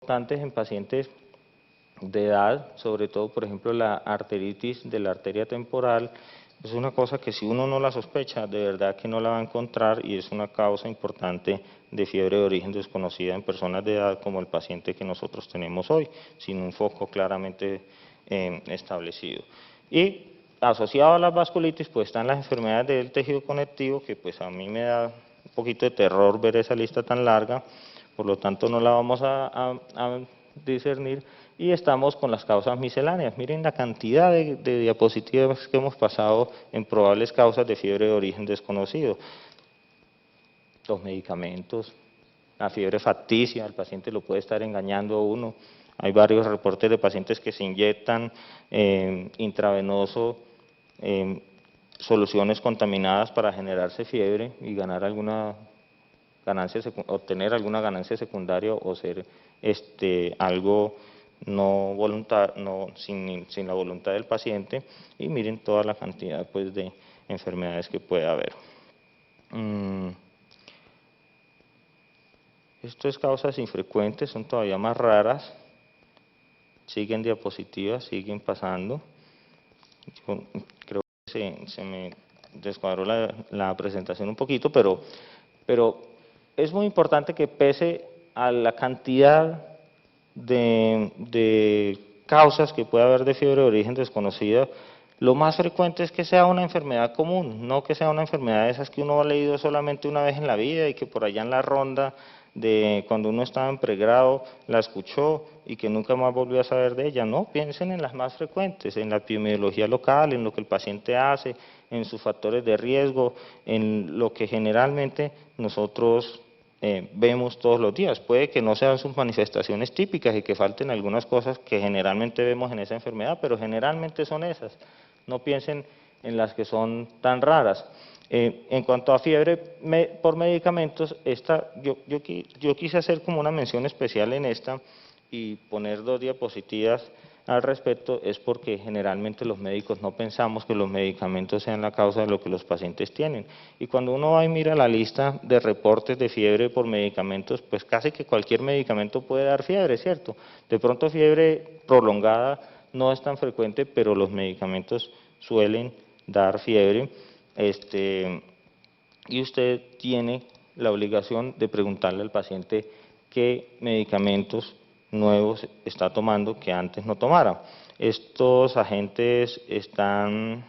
importantes en pacientes de edad, sobre todo, por ejemplo, la arteritis de la arteria temporal. Es una cosa que si uno no la sospecha, de verdad que no la va a encontrar y es una causa importante de fiebre de origen desconocida en personas de edad como el paciente que nosotros tenemos hoy, sin un foco claramente establecido. Y asociado a la vasculitis, pues están las enfermedades del tejido conectivo, que pues a mí me da un poquito de terror ver esa lista tan larga, por lo tanto no la vamos a discernir, y estamos con las causas misceláneas. Miren la cantidad de diapositivas que hemos pasado en probables causas de fiebre de origen desconocido. Los medicamentos, la fiebre facticia, el paciente lo puede estar engañando a uno. Hay varios reportes de pacientes que se inyectan intravenoso soluciones contaminadas para generarse fiebre y ganar alguna ganancia, obtener alguna ganancia secundaria o ser algo no sin la voluntad del paciente, y miren toda la cantidad pues de enfermedades que puede haber. Esto es causas infrecuentes, son todavía más raras. Siguen diapositivas, siguen pasando. Yo creo que se me descuadró la presentación un poquito, pero es muy importante que pese a la cantidad de causas que puede haber de fiebre de origen desconocida, lo más frecuente es que sea una enfermedad común, no que sea una enfermedad de esas que uno ha leído solamente una vez en la vida y que por allá en la ronda de cuando uno estaba en pregrado la escuchó y que nunca más volvió a saber de ella. No, piensen en las más frecuentes, en la epidemiología local, en lo que el paciente hace, en sus factores de riesgo, en lo que generalmente nosotros vemos todos los días. Puede que no sean sus manifestaciones típicas y que falten algunas cosas que generalmente vemos en esa enfermedad, pero generalmente son esas. No piensen en las que son tan raras. En cuanto a fiebre por medicamentos, yo quise hacer como una mención especial en esta y poner 2 diapositivas al respecto, es porque generalmente los médicos no pensamos que los medicamentos sean la causa de lo que los pacientes tienen. Y cuando uno va y mira la lista de reportes de fiebre por medicamentos, pues casi que cualquier medicamento puede dar fiebre, ¿cierto? De pronto fiebre prolongada no es tan frecuente, pero los medicamentos suelen dar fiebre. Y usted tiene la obligación de preguntarle al paciente qué medicamentos nuevos está tomando que antes no tomara. Estos agentes están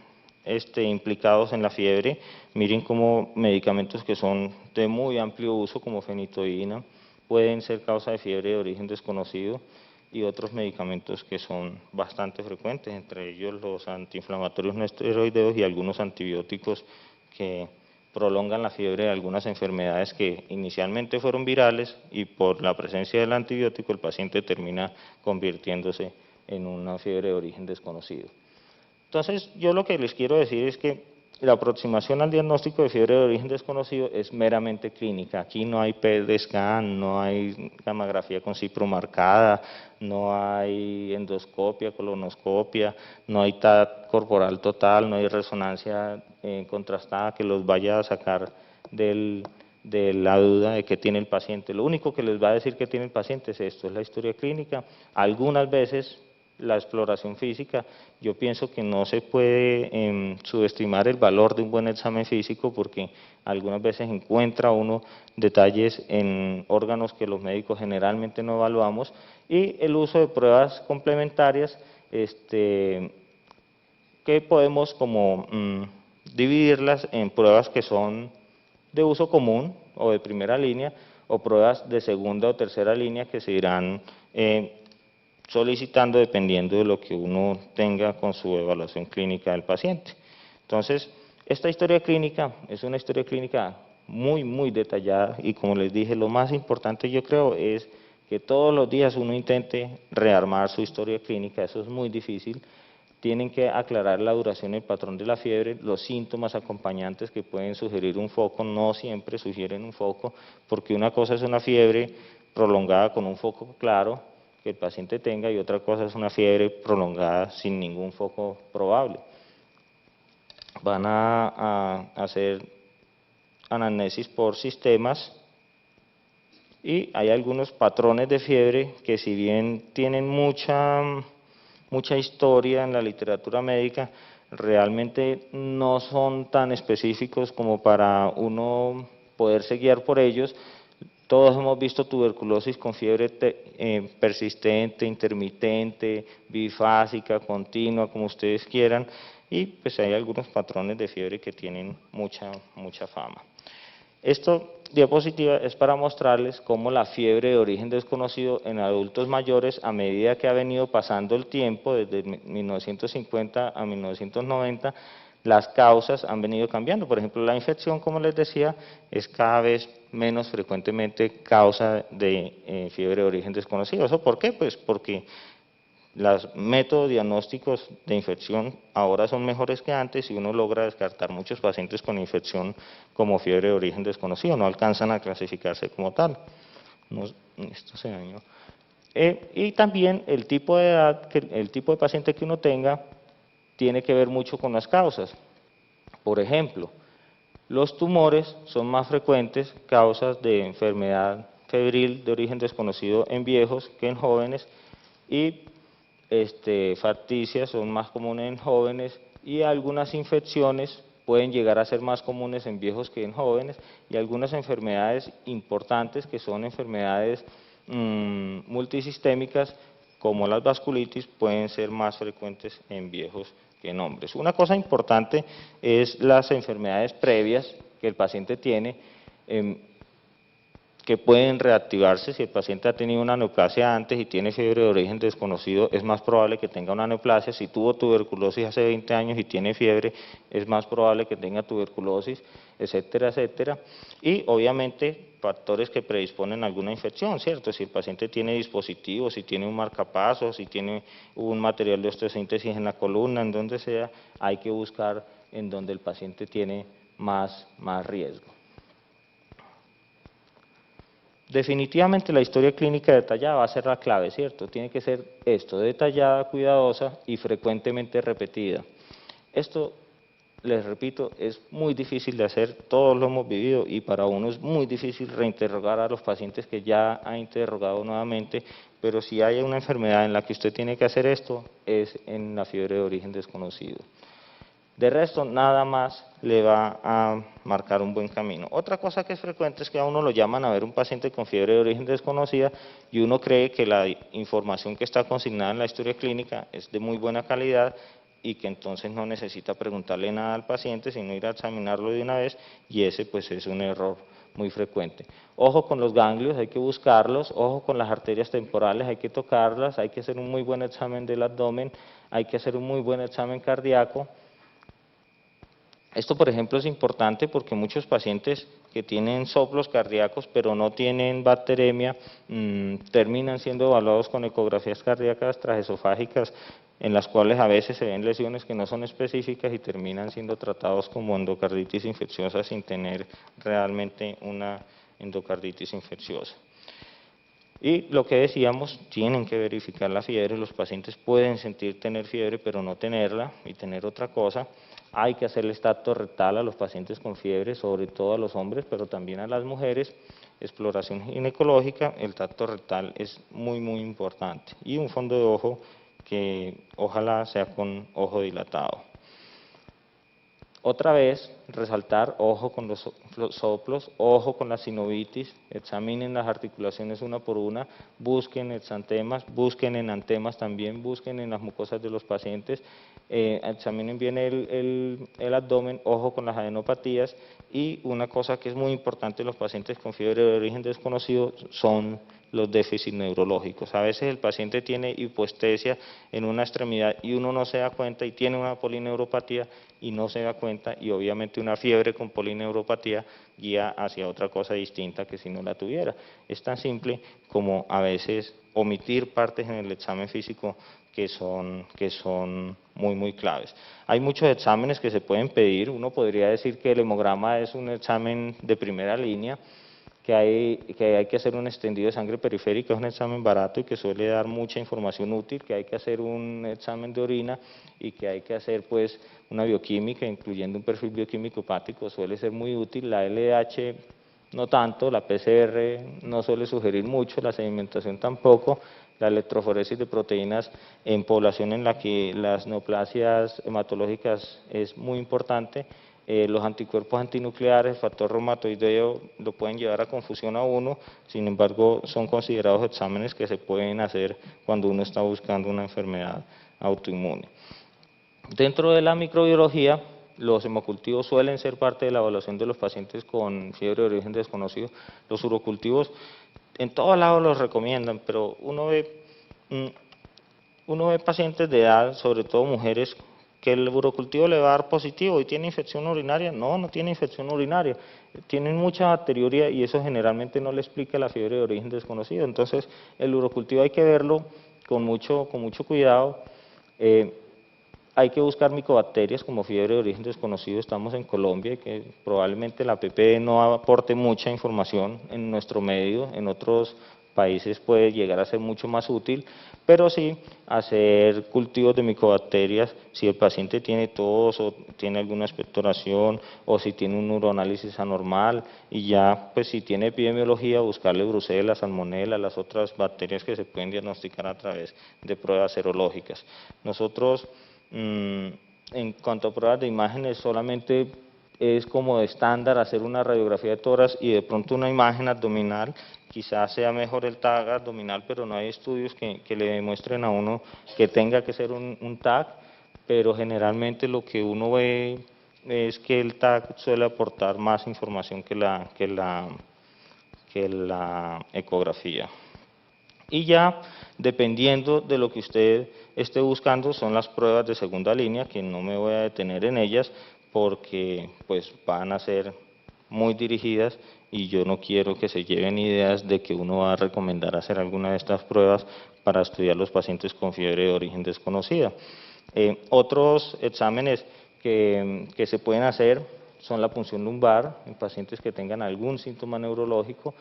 implicados en la fiebre. Miren cómo medicamentos que son de muy amplio uso, como fenitoína, pueden ser causa de fiebre de origen desconocido, y otros medicamentos que son bastante frecuentes, entre ellos los antiinflamatorios no esteroideos y algunos antibióticos que prolongan la fiebre de algunas enfermedades que inicialmente fueron virales, y por la presencia del antibiótico el paciente termina convirtiéndose en una fiebre de origen desconocido. Entonces, yo lo que les quiero decir es que la aproximación al diagnóstico de fiebre de origen desconocido es meramente clínica. Aquí no hay PET scan, no hay gamografía con cipro marcada, no hay endoscopia, colonoscopia, no hay TAT corporal total, no hay resonancia contrastada que los vaya a sacar de la duda de que tiene el paciente. Lo único que les va a decir que tiene el paciente es esto, es la historia clínica. Algunas veces la exploración física, yo pienso que no se puede subestimar el valor de un buen examen físico, porque algunas veces encuentra uno detalles en órganos que los médicos generalmente no evaluamos, y el uso de pruebas complementarias que podemos como dividirlas en pruebas que son de uso común o de primera línea, o pruebas de segunda o tercera línea que se irán solicitando dependiendo de lo que uno tenga con su evaluación clínica del paciente. Entonces, esta historia clínica es una historia clínica muy, muy detallada, y como les dije, lo más importante yo creo es que todos los días uno intente rearmar su historia clínica. Eso es muy difícil. Tienen que aclarar la duración y el patrón de la fiebre, los síntomas acompañantes que pueden sugerir un foco, no siempre sugieren un foco, porque una cosa es una fiebre prolongada con un foco claro que el paciente tenga, y otra cosa es una fiebre prolongada sin ningún foco probable. Van a hacer anamnesis por sistemas, Y hay algunos patrones de fiebre que, si bien tienen mucha historia en la literatura médica, realmente no son tan específicos como para uno poderse guiar por ellos. Todos hemos visto tuberculosis con fiebre persistente, intermitente, bifásica, continua, como ustedes quieran, y pues hay algunos patrones de fiebre que tienen mucha fama. Esta diapositiva es para mostrarles cómo la fiebre de origen desconocido en adultos mayores, a medida que ha venido pasando el tiempo, desde 1950 a 1990, las causas han venido cambiando. Por ejemplo, la infección, como les decía, es cada vez menos frecuentemente causa de fiebre de origen desconocido. ¿Eso por qué? Pues porque los métodos diagnósticos de infección ahora son mejores que antes y uno logra descartar muchos pacientes con infección como fiebre de origen desconocido, no alcanzan a clasificarse como tal. Esto se dañó. Y también el tipo de edad, el tipo de paciente que uno tenga, tiene que ver mucho con las causas. Por ejemplo, los tumores son más frecuentes causas de enfermedad febril de origen desconocido en viejos que en jóvenes, y facticias son más comunes en jóvenes, y algunas infecciones pueden llegar a ser más comunes en viejos que en jóvenes, y algunas enfermedades importantes que son enfermedades multisistémicas como las vasculitis pueden ser más frecuentes en viejos que en hombres. Una cosa importante es las enfermedades previas que el paciente tiene, que pueden reactivarse. Si el paciente ha tenido una neoplasia antes y tiene fiebre de origen desconocido, es más probable que tenga una neoplasia. Si tuvo tuberculosis hace 20 años y tiene fiebre, es más probable que tenga tuberculosis, etcétera, etcétera. Y obviamente factores que predisponen a alguna infección, ¿cierto? Si el paciente tiene dispositivos, si tiene un marcapasos, si tiene un material de osteosíntesis en la columna, en donde sea, hay que buscar en donde el paciente tiene más riesgo. Definitivamente la historia clínica detallada va a ser la clave, ¿cierto? Tiene que ser esto, detallada, cuidadosa y frecuentemente repetida. Esto, les repito, es muy difícil de hacer, todos lo hemos vivido, y para uno es muy difícil reinterrogar a los pacientes que ya ha interrogado nuevamente, pero si hay una enfermedad en la que usted tiene que hacer esto, es en la fiebre de origen desconocido. De resto, nada más le va a marcar un buen camino. Otra cosa que es frecuente es que a uno lo llaman a ver un paciente con fiebre de origen desconocida y uno cree que la información que está consignada en la historia clínica es de muy buena calidad y que entonces no necesita preguntarle nada al paciente, sino ir a examinarlo de una vez, y ese pues es un error muy frecuente. Ojo con los ganglios, hay que buscarlos, ojo con las arterias temporales, hay que tocarlas, hay que hacer un muy buen examen del abdomen, hay que hacer un muy buen examen cardíaco. Esto, por ejemplo, es importante porque muchos pacientes que tienen soplos cardíacos pero no tienen bacteremia terminan siendo evaluados con ecografías cardíacas transesofágicas, en las cuales a veces se ven lesiones que no son específicas y terminan siendo tratados como endocarditis infecciosa sin tener realmente una endocarditis infecciosa. Y lo que decíamos, tienen que verificar la fiebre. Los pacientes pueden tener fiebre pero no tenerla y tener otra cosa. Hay que hacerle tacto rectal a los pacientes con fiebre, sobre todo a los hombres, pero también a las mujeres. Exploración ginecológica, el tacto rectal es muy importante. Y un fondo de ojo que ojalá sea con ojo dilatado. Otra vez, resaltar, ojo con los soplos, ojo con la sinovitis, examinen las articulaciones una por una, busquen exantemas, busquen enantemas también, busquen en las mucosas de los pacientes, examinen bien el abdomen, ojo con las adenopatías, y una cosa que es muy importante en los pacientes con fiebre de origen desconocido son los déficits neurológicos. A veces el paciente tiene hipoestesia en una extremidad y uno no se da cuenta, y tiene una polineuropatía y no se da cuenta, y obviamente una fiebre con polineuropatía guía hacia otra cosa distinta que si no la tuviera. Es tan simple como a veces omitir partes en el examen físico que son muy claves. Hay muchos exámenes que se pueden pedir. Uno podría decir que el hemograma es un examen de primera línea, que hay que hacer un extendido de sangre periférica, es un examen barato y que suele dar mucha información útil, que hay que hacer un examen de orina y que hay que hacer pues una bioquímica, incluyendo un perfil bioquímico hepático, suele ser muy útil. La LDH no tanto, la PCR no suele sugerir mucho, la sedimentación tampoco, la electroforesis de proteínas en población en la que las neoplasias hematológicas es muy importante. Los anticuerpos antinucleares, el factor reumatoideo, lo pueden llevar a confusión a uno, sin embargo son considerados exámenes que se pueden hacer cuando uno está buscando una enfermedad autoinmune. Dentro de la microbiología, los hemocultivos suelen ser parte de la evaluación de los pacientes con fiebre de origen desconocido. Los urocultivos en todos lados los recomiendan, pero uno ve pacientes de edad, sobre todo mujeres, que el urocultivo le va a dar positivo y tiene infección urinaria. No, no tiene infección urinaria, tienen mucha bacteriuria y eso generalmente no le explica la fiebre de origen desconocido. Entonces, el urocultivo hay que verlo con mucho cuidado. Hay que buscar micobacterias como fiebre de origen desconocido. Estamos en Colombia y que probablemente la PPE no aporte mucha información en nuestro medio, en otros países puede llegar a ser mucho más útil, pero sí hacer cultivos de micobacterias si el paciente tiene tos o tiene alguna expectoración o si tiene un uroanálisis anormal y ya pues si tiene epidemiología buscarle Brucella, Salmonella, las otras bacterias que se pueden diagnosticar a través de pruebas serológicas. Nosotros en cuanto a pruebas de imágenes, solamente es como de estándar hacer una radiografía de tórax y de pronto una imagen abdominal, quizás sea mejor el TAC abdominal, pero no hay estudios que le demuestren a uno que tenga que ser un TAC, pero generalmente lo que uno ve es que el TAC suele aportar más información que la ecografía. Y ya, dependiendo de lo que usted esté buscando, son las pruebas de segunda línea, que no me voy a detener en ellas, porque pues van a ser muy dirigidas y yo no quiero que se lleven ideas de que uno va a recomendar hacer alguna de estas pruebas para estudiar los pacientes con fiebre de origen desconocida. Otros exámenes que se pueden hacer son la punción lumbar en pacientes que tengan algún síntoma neurológico.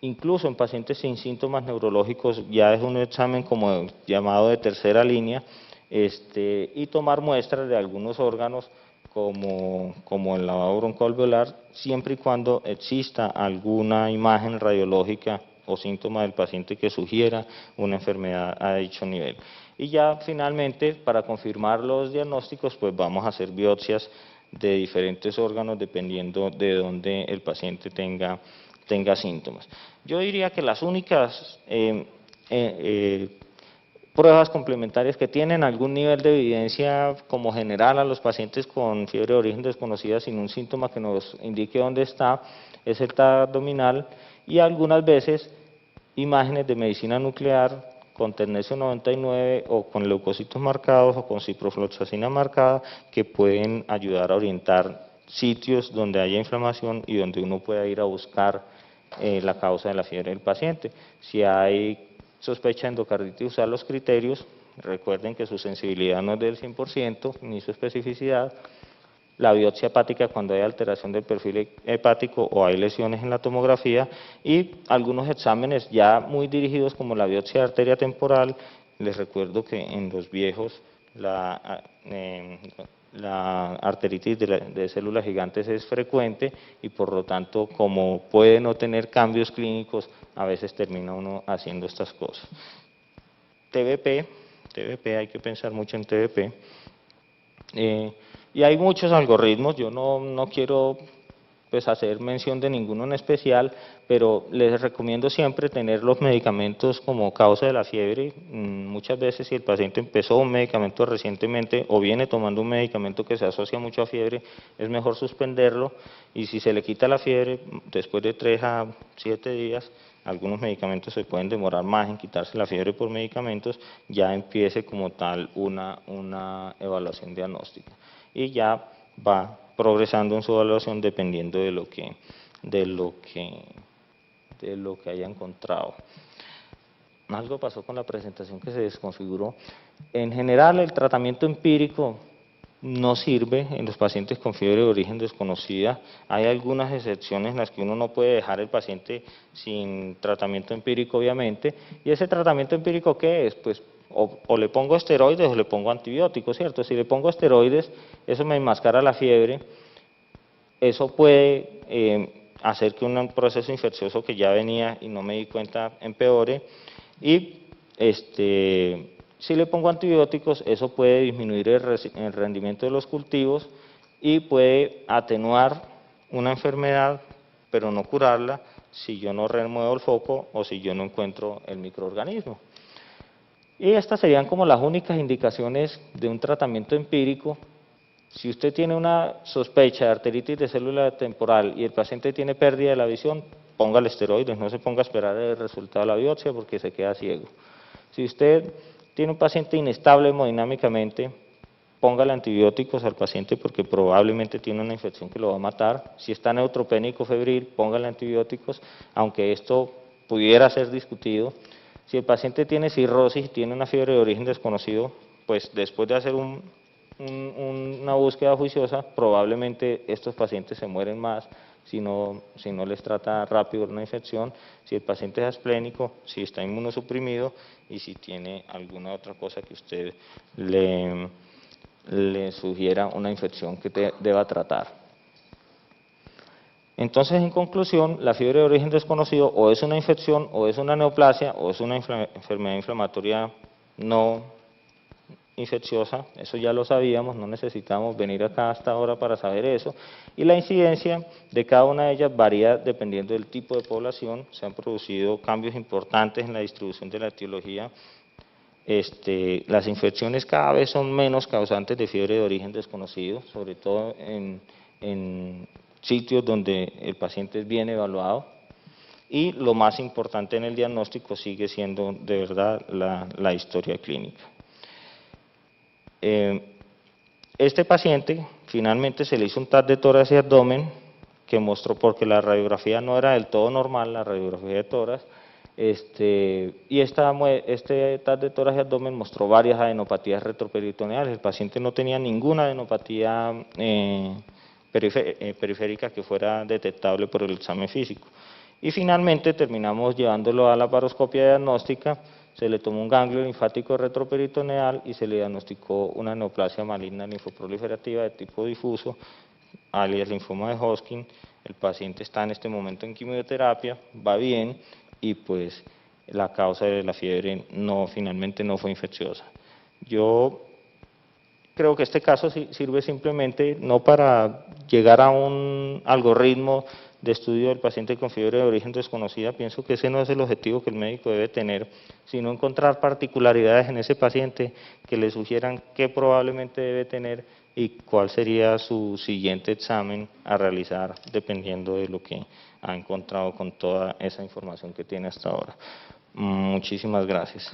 Incluso en pacientes sin síntomas neurológicos ya es un examen como llamado de tercera línea, y tomar muestras de algunos órganos como el lavado broncoalveolar, siempre y cuando exista alguna imagen radiológica o síntoma del paciente que sugiera una enfermedad a dicho nivel. Y ya finalmente, para confirmar los diagnósticos, pues vamos a hacer biopsias de diferentes órganos dependiendo de dónde el paciente tenga síntomas. Yo diría que las únicas pruebas complementarias que tienen algún nivel de evidencia como general a los pacientes con fiebre de origen desconocida sin un síntoma que nos indique dónde está, es el TAC abdominal y algunas veces imágenes de medicina nuclear con tecnesio 99 o con leucocitos marcados o con ciprofloxacina marcada que pueden ayudar a orientar sitios donde haya inflamación y donde uno pueda ir a buscar la causa de la fiebre del paciente. Si hay sospecha de endocarditis, usar los criterios, recuerden que su sensibilidad no es del 100% ni su especificidad, la biopsia hepática cuando hay alteración del perfil hepático o hay lesiones en la tomografía y algunos exámenes ya muy dirigidos como la biopsia de arteria temporal. Les recuerdo que en los viejos la arteritis de células gigantes es frecuente y por lo tanto como puede no tener cambios clínicos a veces termina uno haciendo estas cosas. TBP, hay que pensar mucho en TBP. Y hay muchos algoritmos, yo no quiero pues hacer mención de ninguno en especial, pero les recomiendo siempre tener los medicamentos como causa de la fiebre. Muchas veces si el paciente empezó un medicamento recientemente o viene tomando un medicamento que se asocia mucho a fiebre, es mejor suspenderlo y si se le quita la fiebre, después de 3 a 7 días, algunos medicamentos se pueden demorar más en quitarse la fiebre por medicamentos, ya empiece como tal una evaluación diagnóstica. Y ya va progresando en su evaluación dependiendo de lo que haya encontrado. Algo pasó con la presentación que se desconfiguró. En general, el tratamiento empírico no sirve en los pacientes con fiebre de origen desconocida. Hay algunas excepciones en las que uno no puede dejar el paciente sin tratamiento empírico, obviamente. ¿Y ese tratamiento empírico qué es? Pues o le pongo esteroides o le pongo antibióticos, ¿cierto? Si le pongo esteroides, eso me enmascara la fiebre, eso puede hacer que un proceso infeccioso que ya venía y no me di cuenta empeore. Y si le pongo antibióticos, eso puede disminuir el rendimiento de los cultivos y puede atenuar una enfermedad, pero no curarla si yo no remuevo el foco o si yo no encuentro el microorganismo. Y estas serían como las únicas indicaciones de un tratamiento empírico. Si usted tiene una sospecha de arteritis de célula temporal y el paciente tiene pérdida de la visión, póngale esteroides, no se ponga a esperar el resultado de la biopsia porque se queda ciego. Si usted tiene un paciente inestable hemodinámicamente, póngale antibióticos al paciente porque probablemente tiene una infección que lo va a matar. Si está neutropénico febril, póngale antibióticos, aunque esto pudiera ser discutido. Si el paciente tiene cirrosis y tiene una fiebre de origen desconocido, pues después de hacer una búsqueda juiciosa, probablemente estos pacientes se mueren más si no les trata rápido una infección, si el paciente es asplénico, si está inmunosuprimido y si tiene alguna otra cosa que usted le sugiera una infección que deba tratar. Entonces, en conclusión, la fiebre de origen desconocido o es una infección, o es una neoplasia, o es una enfermedad inflamatoria no infecciosa. Eso ya lo sabíamos, no necesitamos venir acá hasta ahora para saber eso. Y la incidencia de cada una de ellas varía dependiendo del tipo de población. Se han producido cambios importantes en la distribución de la etiología. Las infecciones cada vez son menos causantes de fiebre de origen desconocido, sobre todo en sitios donde el paciente es bien evaluado, y lo más importante en el diagnóstico sigue siendo de verdad la historia clínica. Este paciente finalmente se le hizo un TAC de tórax y abdomen que mostró, porque la radiografía no era del todo normal, la radiografía de tórax, y este TAC de tórax y abdomen mostró varias adenopatías retroperitoneales. El paciente no tenía ninguna adenopatía periférica que fuera detectable por el examen físico. Y finalmente terminamos llevándolo a la laparoscopia diagnóstica, se le tomó un ganglio linfático retroperitoneal y se le diagnosticó una neoplasia maligna linfoproliferativa de tipo difuso, alias linfoma de Hodgkin. El paciente está en este momento en quimioterapia, va bien, y pues la causa de la fiebre finalmente no fue infecciosa. Yo creo que este caso sirve simplemente no para llegar a un algoritmo de estudio del paciente con fiebre de origen desconocida. Pienso que ese no es el objetivo que el médico debe tener, sino encontrar particularidades en ese paciente que le sugieran qué probablemente debe tener y cuál sería su siguiente examen a realizar dependiendo de lo que ha encontrado con toda esa información que tiene hasta ahora. Muchísimas gracias.